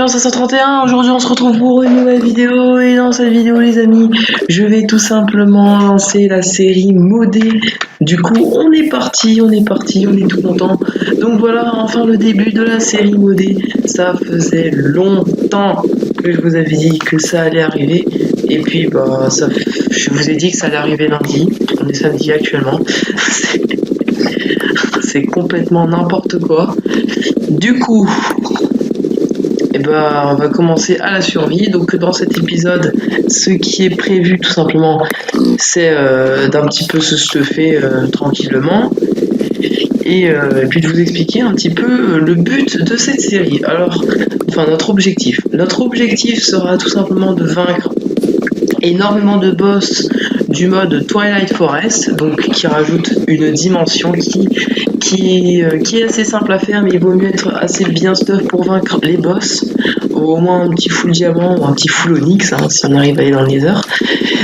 Bienvenue en 531. Aujourd'hui on se retrouve pour une nouvelle vidéo et dans cette vidéo les amis je vais tout simplement lancer la série modée. Du coup on est parti, on est tout content. Donc voilà, enfin le début de la série modée. Ça faisait longtemps que je vous avais dit que ça allait arriver. Et puis bah je vous ai dit que ça allait arriver lundi. On est samedi actuellement. C'est complètement n'importe quoi. Du coup, eh ben, on va commencer à la survie. Donc dans cet épisode, ce qui est prévu tout simplement, c'est d'un petit peu se stuffer tranquillement. Et puis de vous expliquer un petit peu le but de cette série. Alors, enfin notre objectif. Notre objectif sera tout simplement de vaincre énormément de boss du mode Twilight Forest, donc qui rajoute une dimension qui est assez simple à faire, mais il vaut mieux être assez bien stuff pour vaincre les boss, au moins un petit full diamant ou un petit full onyx, hein, si on arrive à aller dans le nether,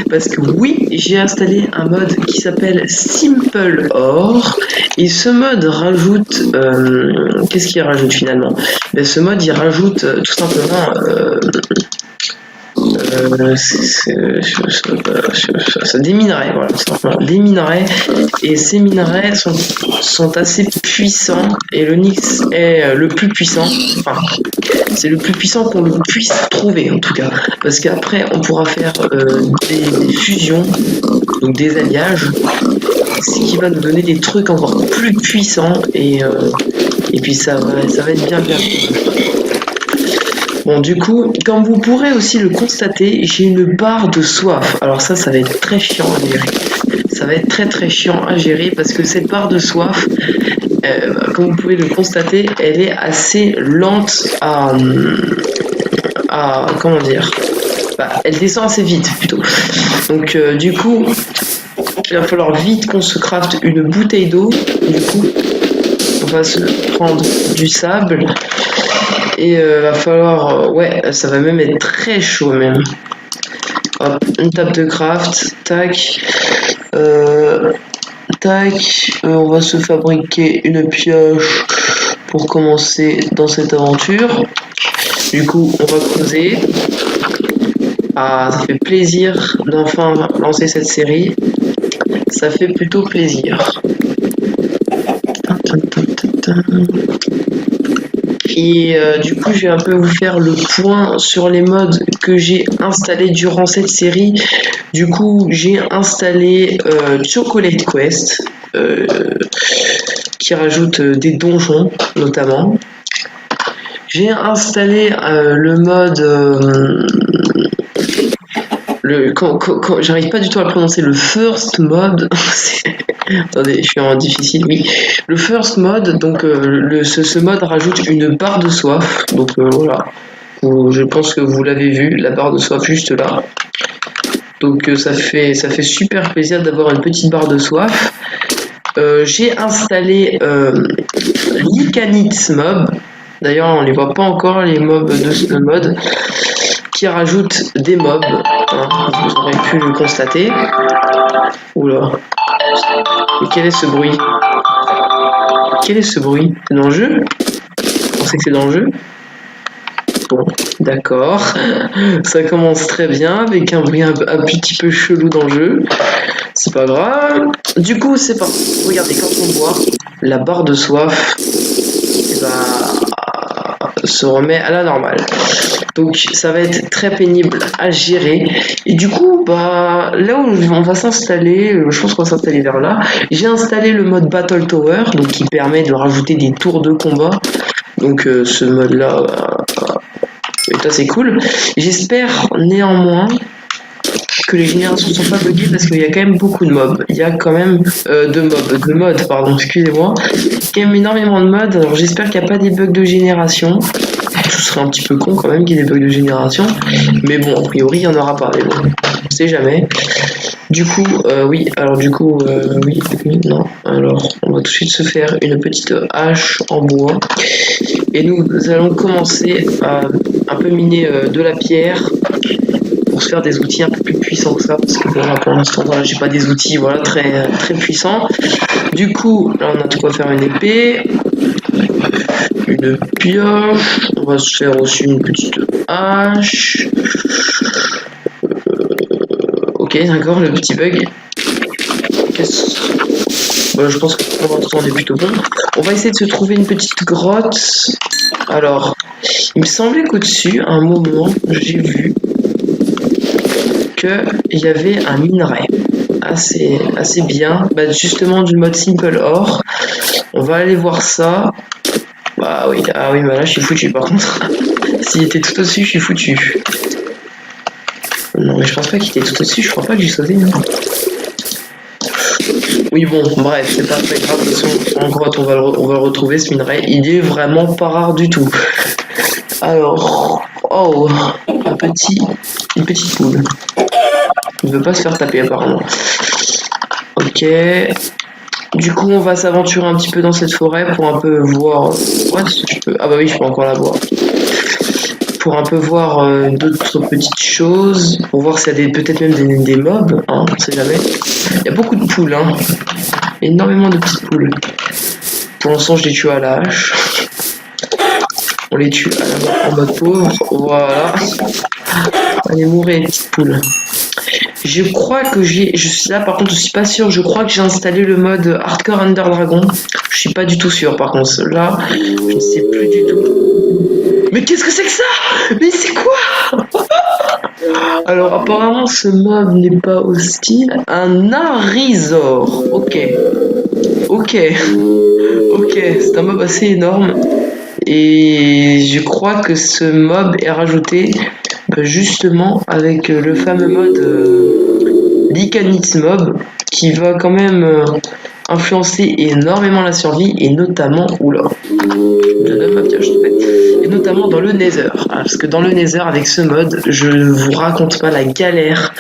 parce que oui, j'ai installé un mode qui s'appelle Simple Ore, et ce mode rajoute, qu'est-ce qu'il rajoute finalement? Ben, ce mode il rajoute tout simplement des minerais, voilà, des minerais, et ces minerais sont assez puissants, et l'onyx est le plus puissant, enfin c'est le plus puissant qu'on le puisse trouver en tout cas, parce qu'après on pourra faire des fusions, donc des alliages, ce qui va nous donner des trucs encore plus puissants, et puis ça va être bien. Bon, du coup, comme vous pourrez aussi le constater, j'ai une barre de soif. Alors ça va être très chiant à gérer. Ça va être très chiant à gérer parce que cette barre de soif, comme vous pouvez le constater, elle est assez lente à comment dire, elle descend assez vite plutôt. Donc du coup, il va falloir vite qu'on se crafte une bouteille d'eau. Du coup, on va se prendre du sable. Et va falloir, ouais, ça va même être très chaud même. Hop, une table de craft, tac, on va se fabriquer une pioche pour commencer dans cette aventure. Du coup, on va creuser. Ah, ça fait plaisir d'enfin lancer cette série. Ça fait plutôt plaisir. Et du coup, je vais un peu vous faire le point sur les mods que j'ai installés durant cette série. Du coup, j'ai installé Chocolate Quest, qui rajoute des donjons notamment. J'ai installé le mode... j'arrive pas du tout à le prononcer, le first mode. Attendez, je suis en difficile, oui. Le first mode, donc ce mode rajoute une barre de soif. Donc voilà, je pense que vous l'avez vu, la barre de soif juste là. Donc ça fait super plaisir d'avoir une petite barre de soif. J'ai installé l'Icanite mob. D'ailleurs, on les voit pas encore, les mobs de ce mode, qui rajoutent des mobs, hein, vous aurez pu le constater. Oula. Et quel est ce bruit? C'est dans le jeu? On sait que c'est dans le jeu? Bon, d'accord. Ça commence très bien, avec un bruit un petit peu chelou dans le jeu. C'est pas grave. Du coup, c'est parti. Regardez, quand on voit la barre de soif, se remet à la normale. Donc ça va être très pénible à gérer. Et du coup, là où on va s'installer, je pense qu'on va s'installer vers là. J'ai installé le mode Battle Tower, donc qui permet de rajouter des tours de combat. Donc ce mode-là est assez cool. J'espère néanmoins que les générations ne sont pas buggées parce qu'il y a quand même beaucoup de mobs. Il y a quand même de modes, pardon, excusez-moi. Il y a quand même énormément de modes. Alors j'espère qu'il n'y a pas des bugs de génération. Ce serait un petit peu con quand même qu'il y ait des bugs de génération. Mais bon, a priori, il n'y en aura pas. Mais bon, on sait jamais. Du coup, oui. Alors du coup, oui, non. Alors, on va tout de suite se faire une petite hache en bois. Et nous allons commencer à un peu miner de la pierre pour se faire des outils un peu plus puissants que ça, parce que bon, là, pour l'instant, voilà, j'ai pas des outils très puissants. Du coup, là, on a de quoi faire une épée. une pioche. On va se faire aussi une petite hache. Ok, d'accord, le petit bug. Bah, je pense que pour l'instant on est plutôt bon. On va essayer de se trouver une petite grotte. Alors, il me semblait qu'au-dessus, à un moment, j'ai vu qu'il y avait un minerai assez bien. Bah, justement du mode Simple Ore. On va aller voir ça. Bah oui, ah oui, bah là je suis foutu par contre. S'il était tout au-dessus, je suis foutu. Non, mais je pense pas qu'il était tout au-dessus, je crois pas que j'ai sauté. Hein. Oui, bon, bref, c'est pas très grave. De toute façon, en grotte, on va le retrouver ce minerai. Il est vraiment pas rare du tout. Alors, oh, une petite poule. Il veut pas se faire taper apparemment. Ok. Du coup, on va s'aventurer un petit peu dans cette forêt pour un peu voir. Ouais, je peux. Ah bah oui, je peux encore la voir. Pour un peu voir d'autres petites choses, pour voir s'il y a peut-être même des mobs, hein, on sait jamais. Il y a beaucoup de poules, hein. Énormément de petites poules. Pour l'instant, je les tue à la hache. On les tue en mode pauvre. Voilà. Allez, mourir les petites poules. Je crois que je suis là, par contre, je suis pas sûr. Je crois que j'ai installé le mode Hardcore Under Dragon. Je suis pas du tout sûr, par contre. Là, je ne sais plus du tout. Mais qu'est-ce que c'est que ça? Mais c'est quoi? Alors, apparemment, ce mob n'est pas hostile. Un Arizor. Ok. C'est un mob assez énorme. Et je crois que ce mob est rajouté justement avec le fameux mode Lycanith mob qui va quand même influencer énormément la survie et notamment je donne ma pioche, et notamment dans le Nether, parce que dans le Nether avec ce mode je ne vous raconte pas la galère,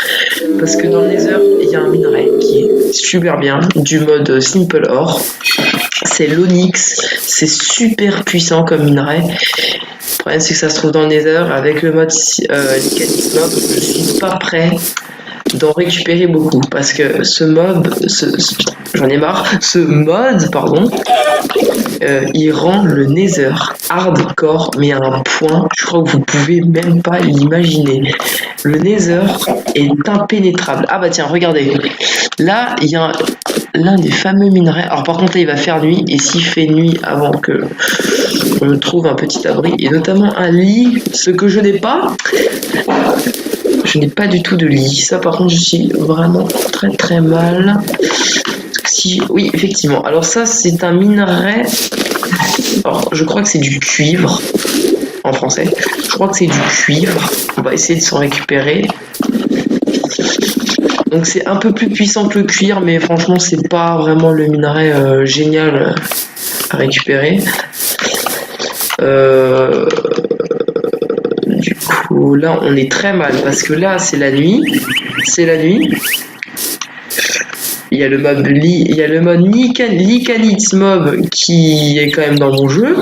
parce que dans le Nether il y a un minerai qui est super bien du mode Simple Ore, c'est l'Onyx, c'est super puissant comme minerai. Le problème c'est que ça se trouve dans le Nether. Avec le mode Lycanith mob, je suis pas prêt d'en récupérer beaucoup parce que ce mob, j'en ai marre, ce mode, pardon, il rend le Nether hardcore, mais à un point, je crois que vous pouvez même pas l'imaginer. Le Nether est impénétrable. Ah bah tiens, regardez, là il y a l'un des fameux minerais. Alors par contre là il va faire nuit, et s'il fait nuit avant que on trouve un petit abri, et notamment un lit, ce que je n'ai pas. Je n'ai pas du tout de lit. Ça, par contre, je suis vraiment très très mal. Oui, effectivement. Alors ça, c'est un minerai. Alors, je crois que c'est du cuivre en français. Je crois que c'est du cuivre. On va essayer de s'en récupérer. Donc c'est un peu plus puissant que le cuir, mais franchement, c'est pas vraiment le minerai génial à récupérer. Du coup, là, on est très mal parce que là, c'est la nuit. Il y a le mob Lycanith mob qui est quand même dans mon jeu.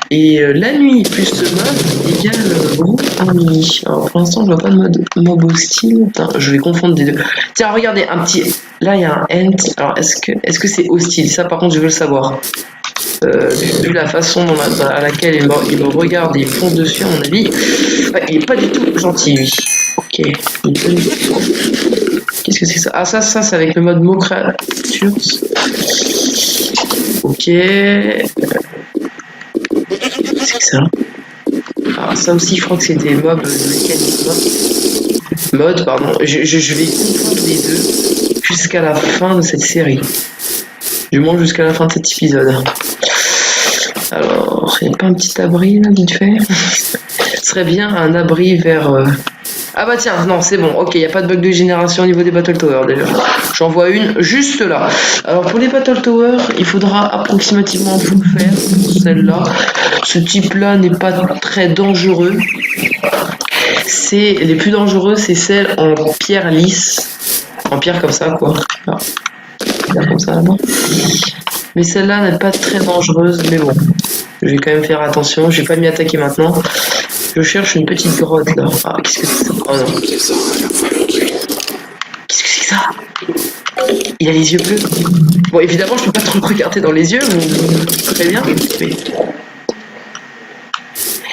Et la nuit plus ce mob égale groupe ennemi. Alors pour l'instant, je vois pas de mode mob hostile. Attends, je vais confondre des deux. Tiens, regardez, un petit. Là, il y a un ent. Alors, est-ce que c'est hostile? Ça, par contre, je veux le savoir. Vu la façon à laquelle il me regarde et il fonce dessus, à mon avis, ouais, il est pas du tout gentil, lui. Ok. Qu'est-ce que c'est ça? Ah, ça, c'est avec le mode mot créature. Ok. Qu'est-ce que c'est ça? Ah, ça aussi, je crois que c'est des mobs de mode, pardon. Je vais confondre les deux jusqu'à la fin de cette série. Du moins jusqu'à la fin de cet épisode. Alors, il n'y a pas un petit abri là, vite fait? Ce serait bien un abri vers. Ah bah tiens, non, c'est bon, ok, il n'y a pas de bug de génération au niveau des Battle Towers déjà. J'en vois une juste là. Alors pour les Battle Towers, il faudra approximativement tout faire, celle-là. Ce type-là n'est pas très dangereux. Les plus dangereux, c'est celles en pierre lisse. En pierre comme ça, quoi. Ah. Pierre comme ça là-bas. Mais celle-là n'est pas très dangereuse, mais bon. Je vais quand même faire attention, je vais pas m'y attaquer maintenant. Je cherche une petite grotte là. Ah, qu'est-ce que c'est ça? Oh non. Qu'est-ce que c'est que ça? Il a les yeux bleus. Bon, évidemment, je peux pas trop le regarder dans les yeux, très bien. Mais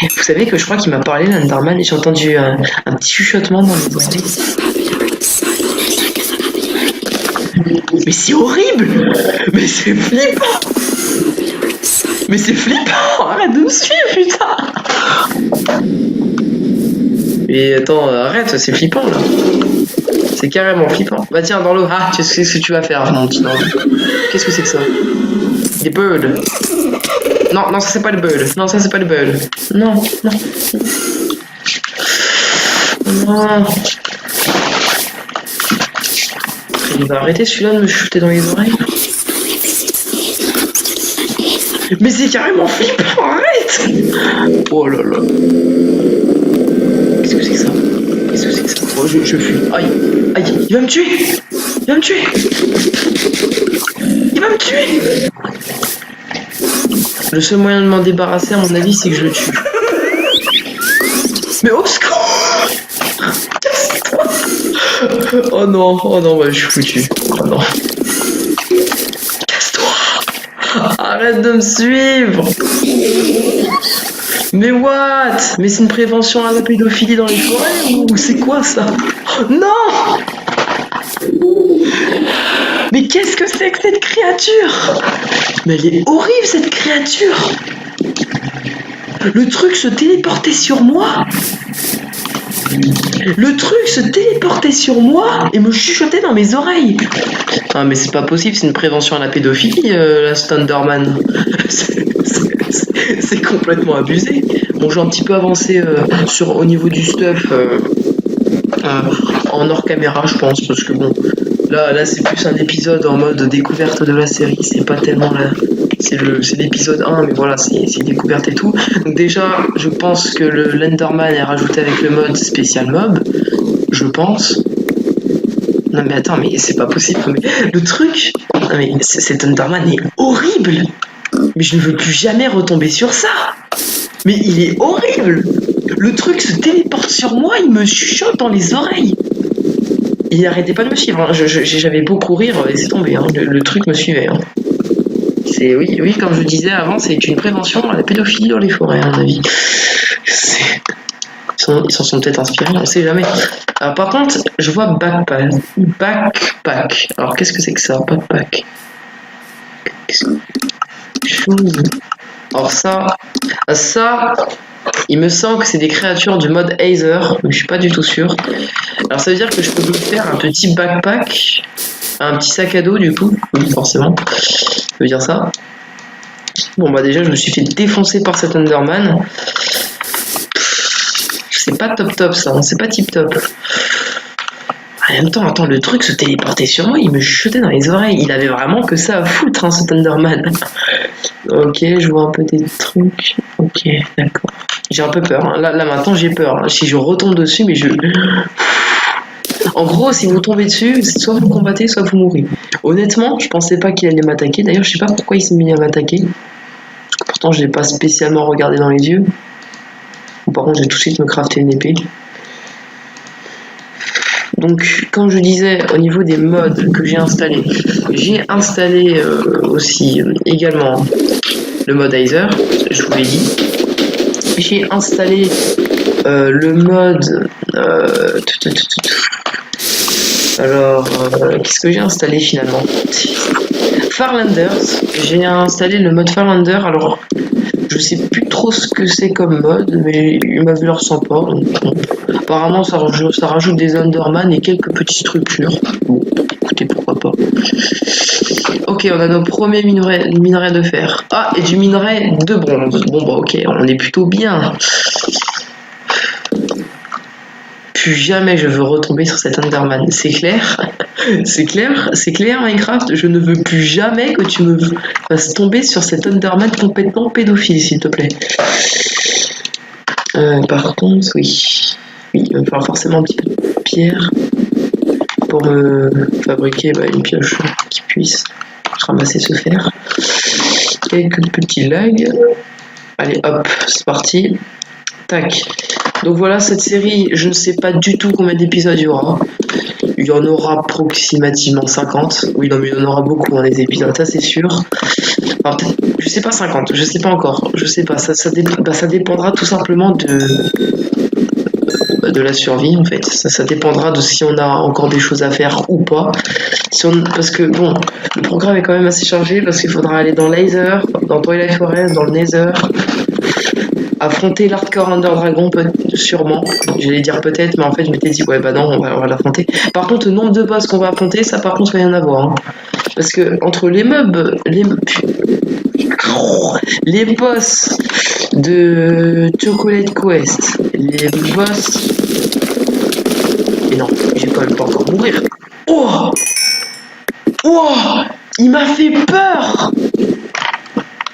Vous savez que je crois qu'il m'a parlé l'Enderman et j'ai entendu un petit chuchotement dans les oreilles. Mais c'est horrible! Mais c'est flippant! Mais c'est flippant! Arrête de me suivre, putain! Mais attends, arrête, c'est flippant là! C'est carrément flippant. Bah tiens, dans l'eau. Ah, tu sais ce que tu vas faire, mon petit ange. Qu'est-ce que c'est que ça? Des birds. Non, non, ça c'est pas le bird. Non, ça c'est pas le bird. Non, non. Non. Il va arrêter celui-là de me chuter dans les oreilles. Mais c'est carrément flippant, arrête! Oh là là. Qu'est-ce que c'est que ça? Qu'est-ce que c'est que ça? Oh, je fuis. Aïe, aïe, il va me tuer! Il va me tuer! Il va me tuer! Le seul moyen de m'en débarrasser, à mon avis, c'est que je le tue. Mais au secours! Oh non, bah, je suis foutu. Oh non. Casse-toi! Arrête de me suivre! Mais what? Mais c'est une prévention à la pédophilie dans les forêts ou c'est quoi ça? Non! Mais qu'est-ce que c'est que cette créature? Mais elle est horrible cette créature! Le truc se téléportait sur moi! Le truc se téléportait sur moi et me chuchotait dans mes oreilles! Ah mais c'est pas possible, c'est une prévention à la pédophilie, la Slenderman. C'est complètement abusé. Bon, j'ai un petit peu avancé au niveau du stuff en hors caméra, je pense, parce que bon, là c'est plus un épisode en mode découverte de la série, c'est pas tellement là. C'est l'épisode 1, mais voilà, c'est découverte et tout. Donc déjà, je pense que le Lenderman est rajouté avec le mode spécial mob, je pense. Non mais attends, mais c'est pas possible. Mais le truc, non mais cet Enderman est horrible. Mais je ne veux plus jamais retomber sur ça. Mais il est horrible. Le truc se téléporte sur moi, il me chuchote dans les oreilles. Il arrêtait pas de me suivre. Hein. J'avais beau courir, laissez tomber. Hein. Le truc me suivait. Hein. Oui, comme je disais avant, c'est une prévention à la pédophilie dans les forêts, à mon avis. Ils s'en sont peut-être inspirés, on sait jamais. Alors, par contre, je vois backpack. Alors, qu'est-ce que c'est que ça, backpack? Chose. Alors ça, il me semble que c'est des créatures du mode Aether, mais je suis pas du tout sûr. Alors ça veut dire que je peux me faire un petit backpack, un petit sac à dos du coup, oui forcément, ça veut dire ça. Bon bah déjà je me suis fait défoncer par cet Enderman. C'est pas top ça, hein, c'est pas tip top. En même temps, attends, le truc se téléportait sur moi, il me chutait dans les oreilles. Il avait vraiment que ça à foutre, hein, ce Thunderman. Ok, je vois un peu des trucs. Ok, d'accord. J'ai un peu peur. Hein. Là maintenant, j'ai peur. Hein. Si je retombe dessus, mais je... En gros, si vous tombez dessus, c'est soit vous combattez, soit vous mourrez. Honnêtement, je pensais pas qu'il allait m'attaquer. D'ailleurs, je sais pas pourquoi il s'est mis à m'attaquer. Pourtant, je l'ai pas spécialement regardé dans les yeux. Par contre, j'ai tout de suite me crafter une épée. Donc, comme je disais, au niveau des mods que j'ai installés aussi également le mode Aether, je vous l'ai dit. J'ai installé le mode... Alors, qu'est-ce que j'ai installé finalement? Farlanders. J'ai installé le mode Farlander. Alors, je sais plus trop ce que c'est comme mode, mais il m'a vu l'air sympa. Donc, apparemment, ça rajoute des Enderman et quelques petites structures. Bon, écoutez, pourquoi pas. Ok, on a nos premiers minerais de fer. Ah, et du minerai de bronze. Bon, bah ok, on est plutôt bien. Plus jamais je veux retomber sur cet Enderman. C'est clair? C'est clair, Minecraft? Je ne veux plus jamais que tu me fasses tomber sur cet Enderman complètement pédophile, s'il te plaît. Par contre, oui, il va me falloir forcément un petit peu de pierre pour me fabriquer une pioche qui puisse ramasser ce fer. Quelques petits lags. Allez, hop, c'est parti. Tac. Donc voilà, cette série, je ne sais pas du tout combien d'épisodes il y aura. Il y en aura approximativement 50. Oui, non, mais il y en aura beaucoup, hein, les épisodes, ça c'est sûr. Enfin, je sais pas 50, je sais pas encore. Je sais pas, ça dépendra tout simplement de la survie en fait. Ça dépendra de si on a encore des choses à faire ou pas. Parce que bon, le programme est quand même assez chargé parce qu'il faudra aller dans Laser, dans Twilight Forest, dans le Nether, affronter l'Hardcore Under Dragon sûrement. J'allais dire peut-être, mais en fait je m'étais dit ouais bah non, on va l'affronter. Par contre, le nombre de boss qu'on va affronter, ça par contre rien à voir. Hein. Parce que entre les mobs, les boss de Chocolate Quest, les boss. Mais non, j'ai quand même pas encore mourir. Oh, oh, il m'a fait peur.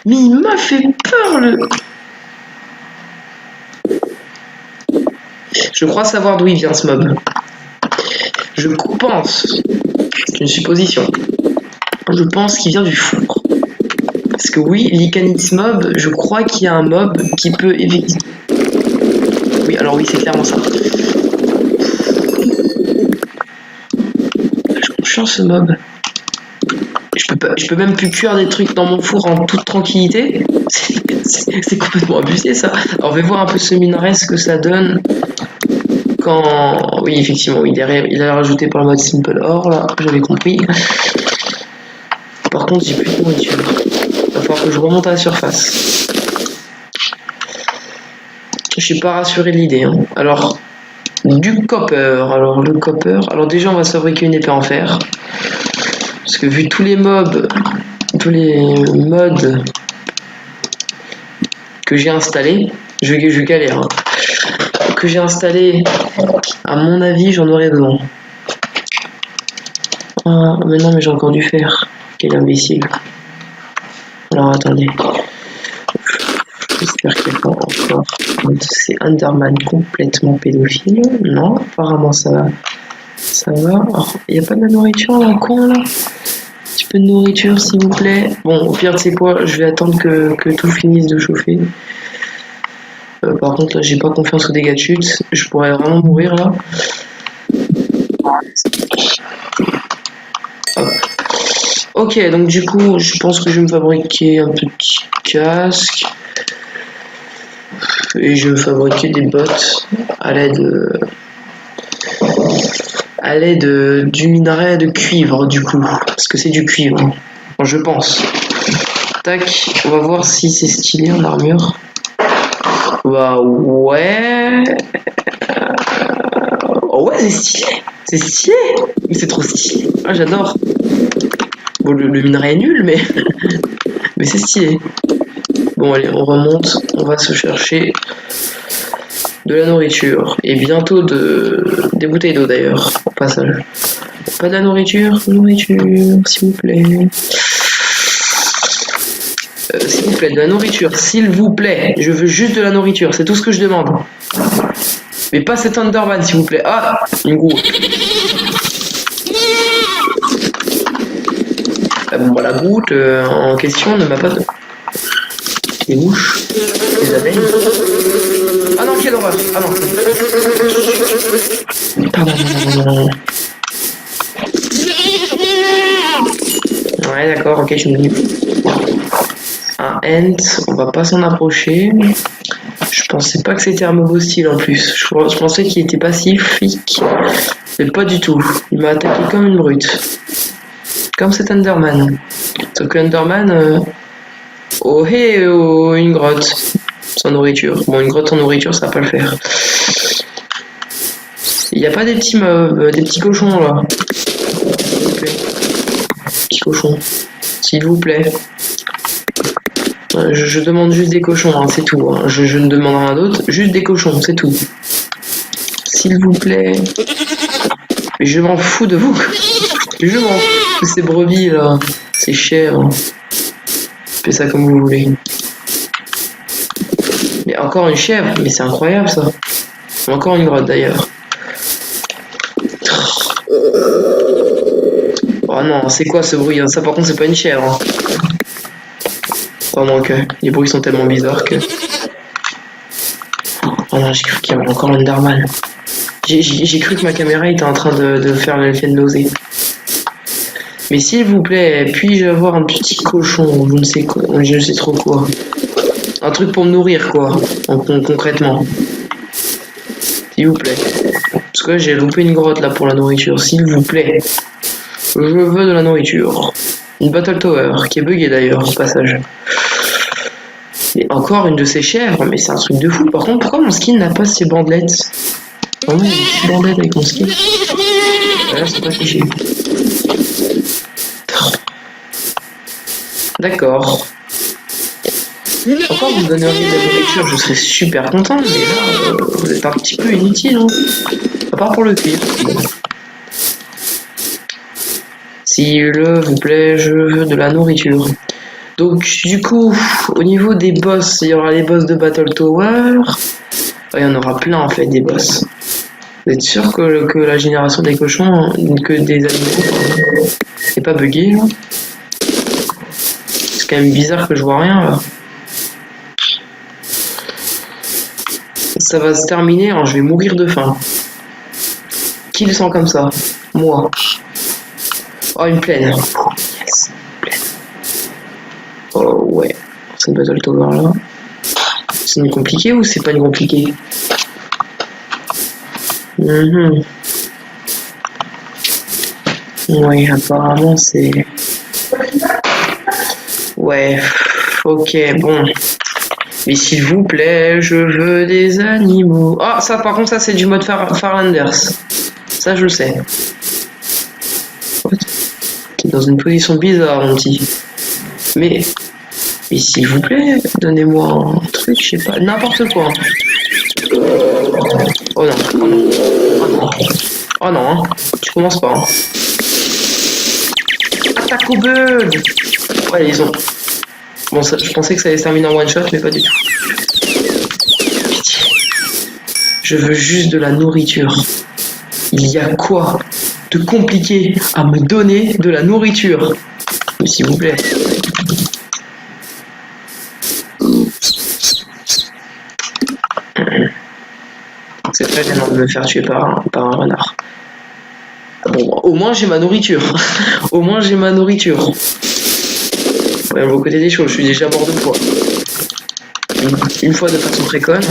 Mais il m'a fait peur le. Je crois savoir d'où il vient ce mob. Je pense, c'est une supposition. Je pense qu'il vient du four. Parce que oui, l'Icanix mob, je crois qu'il y a un mob qui peut éviter. Oui, alors oui, c'est clairement ça. Je change ce mob. Je peux même plus cuire des trucs dans mon four en toute tranquillité. C'est complètement abusé ça. Alors on va voir un peu ce minerai, ce que ça donne quand. Oui, effectivement, oui, derrière, il a rajouté par le mode Simple Or, là, j'avais compris. Par contre, j'ai plus de nourriture. Il va falloir que je remonte à la surface. Je suis pas rassuré de l'idée. Hein. Alors, du copper. Alors, le copper. Alors, déjà, on va se fabriquer une épée en fer. Parce que vu tous les mobs, tous les mods que j'ai installés, je galère. Hein. Que j'ai installé, à mon avis, j'en aurais besoin. Ah, mais non, mais j'ai encore du fer. Quel imbécile. Alors, attendez. J'espère qu'il n'y a pas encore. C'est Underman complètement pédophile. Non, apparemment ça va. Ça va. Il n'y a pas de la nourriture là, con là. Un petit peu de nourriture s'il vous plaît. Bon, au pire, tu sais quoi, je vais attendre que tout finisse de chauffer. Par contre, là, j'ai pas confiance aux dégâts de chute. Je pourrais vraiment mourir là. Hop. Ok, donc du coup, je pense que je vais me fabriquer un petit casque. Et je vais fabriquer des bottes à l'aide du minerai de cuivre du coup. Parce que c'est du cuivre. Enfin, je pense. Tac, on va voir si c'est stylé en armure. Bah ouais. Oh ouais, c'est stylé. C'est stylé. Mais c'est trop stylé. Ah, j'adore. Bon, le minerai est nul, mais mais c'est stylé. Bon, allez, on remonte. On va se chercher de la nourriture. Et bientôt des bouteilles d'eau d'ailleurs, au passage. Pas de la nourriture, s'il vous plaît. S'il vous plaît, de la nourriture, s'il vous plaît. Je veux juste de la nourriture, c'est tout ce que je demande. Mais pas cet Underman, s'il vous plaît. Ah, une goût. Bon, bah, la goutte en question ne m'a pas. Les mouches, les abeilles. Ah non, quelle horreur. Ah non. Pardon. Ouais, d'accord, ok, je me dis. Un Ent, on va pas s'en approcher. Je pensais pas que c'était un mob hostile en plus. Je pensais qu'il était pacifique. Mais pas du tout. Il m'a attaqué comme une brute. Comme cet Enderman. Sauf que Enderman. Oh hey, oh, une grotte. Sans nourriture. Bon, une grotte sans nourriture, ça va pas le faire. Il n'y a pas des petits mobs, des petits cochons là. S'il vous plaît. Petits cochons. S'il vous plaît. Je demande juste des cochons, hein, c'est tout. Hein. Je ne demande rien d'autre. Juste des cochons, c'est tout. S'il vous plaît. Mais je m'en fous de vous. Je m'en fous de ces brebis là. C'est cher. Hein. Faites ça comme vous voulez. Mais encore une chèvre. Mais c'est incroyable ça. Encore une grotte d'ailleurs. Oh non, c'est quoi ce bruit? Ça par contre c'est pas une chèvre. Hein. Vraiment que les bruits sont tellement bizarres que... Oh non, j'ai cru qu'il y avait encore l'Enderman. J'ai cru que ma caméra était en train de faire l'effet de nausée. Mais s'il vous plaît, puis-je avoir un petit cochon, je ne sais quoi, je ne sais trop quoi. Un truc pour me nourrir, quoi, concrètement. S'il vous plaît. Parce que j'ai loupé une grotte là pour la nourriture, s'il vous plaît. Je veux de la nourriture. Une Battle Tower, qui est buggée d'ailleurs, au passage. Et encore une de ces chèvres, mais c'est un truc de fou. Par contre, pourquoi mon skin n'a pas ces bandelettes? Oh oui, j'ai une bandelette avec mon skin. Là, c'est pas fiché. D'accord. Encore vous me donneriez de la nourriture, je serais super content, mais là, vous êtes un petit peu inutile, hein. À part pour le cuir. S'il vous plaît, je veux de la nourriture. Donc, du coup, au niveau des boss, il y aura les boss de Battle Tower. Il y en aura plein, en fait, des boss. Vous êtes sûr que la génération des cochons, que des animaux, n'est pas buggé, là? C'est quand même bizarre que je vois rien, là. Ça va se terminer, alors je vais mourir de faim. Qui le sent comme ça? Moi. Oh, une plaine. Yes, une plaine. Oh, ouais. Cette Battle Tower là. C'est une compliquée ou c'est pas une compliquée? Ouais, apparemment c'est... Ouais. Ok, bon. Mais s'il vous plaît, je veux des animaux. Ah, ça par contre, ça c'est du mode Farlanders. Ça je le sais. T'es dans une position bizarre, mon petit. Mais s'il vous plaît, donnez-moi un truc, je sais pas, n'importe quoi. Oh non, oh non, oh non, oh non, hein. Tu commences pas. Hein. Attaque au bug. Ouais, ils ont... Bon, ça, je pensais que ça allait se terminer en one shot, mais pas du tout. Pitié. Je veux juste de la nourriture. Il y a quoi de compliqué à me donner de la nourriture? Mais s'il vous plaît. C'est très gênant de me faire tuer par un renard. Bon, au moins j'ai ma nourriture. Au moins j'ai ma nourriture. Ouais, au côté des choses, je suis déjà mort 2 fois. Une fois de façon très conne,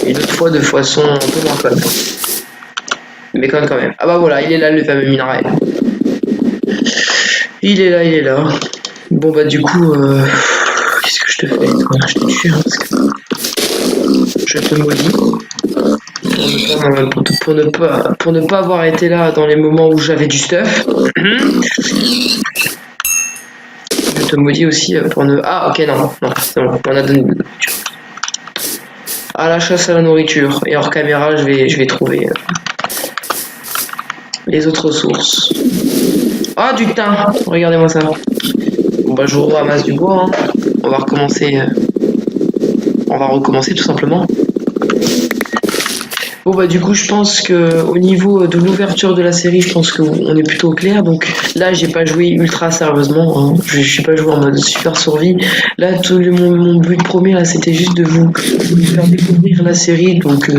et 2 fois de façon un peu moins conne. Mais conne quand même. Ah bah voilà, il est là le fameux minerai. Il est là, il est là. Bon bah du coup, qu'est-ce que je te fais? Je t'ai tué, hein, parce que... Je te maudis. Pour ne pas avoir été là dans les moments où j'avais du stuff. Je te maudis aussi pour ne... Ah ok, non, c'est bon, on a donné de la nourriture. À la chasse à la nourriture. Et hors caméra, je vais trouver les autres ressources. Ah, du thym. Regardez-moi ça. Bon bah je vous ramasse du bois. Hein. On va recommencer. On va recommencer tout simplement. Bon bah du coup je pense que au niveau de l'ouverture de la série, je pense qu'on est plutôt clair. Donc là j'ai pas joué ultra sérieusement, hein. Je suis pas joué en mode super survie. Là mon but premier là c'était juste de vous faire découvrir la série, donc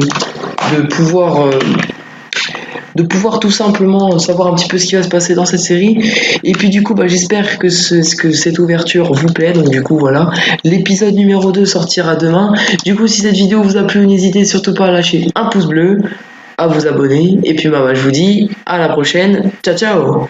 de pouvoir tout simplement savoir un petit peu ce qui va se passer dans cette série. Et puis du coup bah, j'espère que cette ouverture vous plaît. Donc du coup voilà, l'épisode numéro 2 sortira demain. Du coup si cette vidéo vous a plu, n'hésitez surtout pas à lâcher un pouce bleu, à vous abonner. Et puis bah, je vous dis à la prochaine. Ciao ciao.